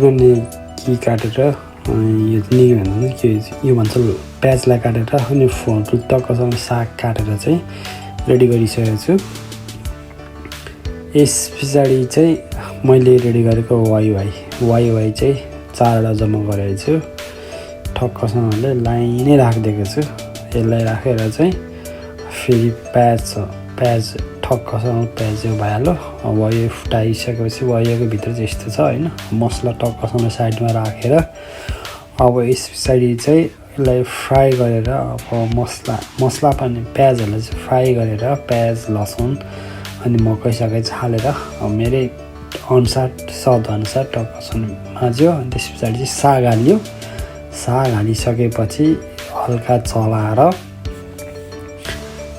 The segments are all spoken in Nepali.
गर्ने कि काटेर यो निकै भन्नु के यो भन्छ प्याजलाई काटेर अनि टक्कसँग साग काटेर चाहिँ रेडी गरिसकेको छु। यस पछाडि चाहिँ मैले रेडी गरेको वाइ चाहिँ 4वटा जम्मा गरेको छु। ठक्कसँगले लाइनै राखिदिएको छु। यसलाई राखेर चाहिँ फेरि प्याज ठक्कसँग प्याज भइहाल्यो। अब यो फुटाइसकेपछि वाइको भित्र चाहिँ यस्तो छ हैन। मसला टक्कसँग साइडमा राखेर अब यस पछाडि चाहिँ यसलाई फ्राई गरेर अब मसला पनि प्याजहरूलाई चाहिँ फ्राई गरेर प्याज लसुन अनि मकै सकै हालेर मेरै अनुसार स्वाद अनुसार टक्कसँग माझ्यो। अनि त्यस पछाडि चाहिँ साग हाल्यो। साग हालिसकेपछि हल्का चलाएर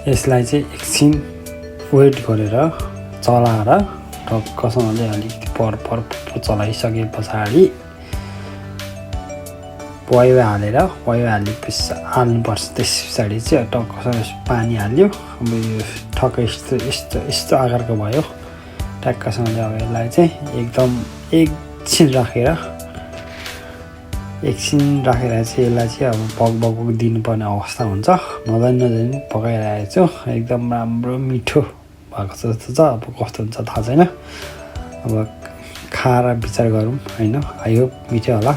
यसलाई चाहिँ एकछिन वेट गरेर चलाएर टक्कसँगले अलिकति पर चलाइसके पछाडि वाइ हालेपछि हाल्नुपर्छ। त्यस पछाडि चाहिँ टक्कसँग पानी हाल्यो। अब यो ठक्कै यस्तो आकारको भयो। टक्कसँगले अब यसलाई चाहिँ एकदम एकछिन राखेर चाहिँ यसलाई चाहिँ अब पक दिनुपर्ने अवस्था हुन्छ। नजानी पकाइरहेको छु। एकदम राम्रो मिठो भएको जस्तो छ। अब कस्तो हुन्छ थाहा छैन। अब खाएर विचार गरौँ हैन। आई होप मिठो होला,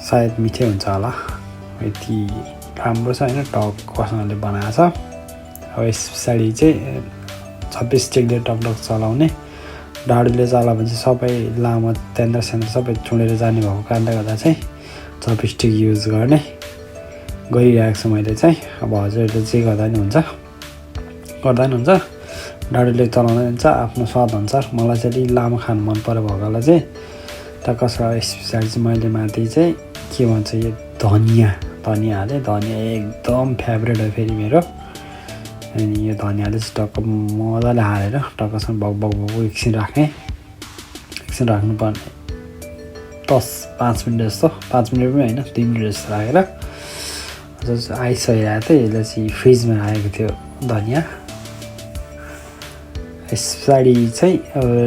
सायद मिठै हुन्छ होला। यति राम्रो छ हैन। टक्कसँगले बनाएको छ। अब यस पछाडि चाहिँ 26 डिग्री टकटक चलाउने। डाडुले चलाएपछि सबै लामो त्यहाँनिर सबै चुडेर जाने भएको कारणले गर्दा चाहिँ 26 डिग्री युज गरिरहेको छु मैले चाहिँ। अब हजुरहरूले जे गर्दा नि हुन्छ डाडुले चलाउँदा हुन्छ आफ्नो स्वाद अनुसार। मलाई चाहिँ अलिक लामो खानु मन परेको भएकोलाई चाहिँ टक्कसँग यस पछाडि चाहिँ मैले माथि चाहिँ के भन्छ यो धनियाँ हालेँ। धनियाँ एकदम फेभरेट हो फेरि मेरो। अनि यो धनियाँले चाहिँ टक्क मजाले हालेर टक्कसँग बग एकछिन राख्नुपर्ने 5 मिनट जस्तो। 5 मिनट पनि होइन 2 मिनट जस्तो राखेर आइसकेको थियो। यसलाई चाहिँ फ्रिजमा राखेको थियो धनियाँ। यस पछाडि चाहिँ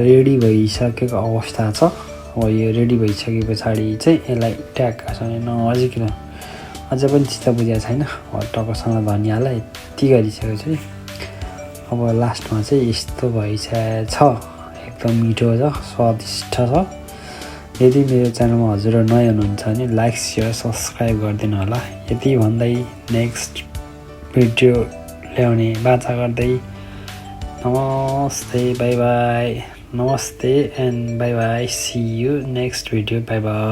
रेडी भइसकेको अवस्था छ। अब यो रेडी भइसके पछाडि चाहिँ यसलाई ट्याक्कसँग नजिकिन अझै पनि चित्त बुझेको छैन। टक्कसँग धनियाँलाई यति गरिसकेको छु। अब लास्टमा चाहिँ यस्तो भइसकेको छ। एकदम मिठो छ, स्वादिष्ट छ। यदि मेरो च्यानलमा हजुरहरू नयाँ हुनुहुन्छ भने लाइक सेयर सब्सक्राइब गरिदिनु होला। यति भन्दै नेक्स्ट भिडियो ल्याउने बाचा गर्दै नमस्ते बाई बाई। नमस्ते and bye bye. See you next video. Bye by.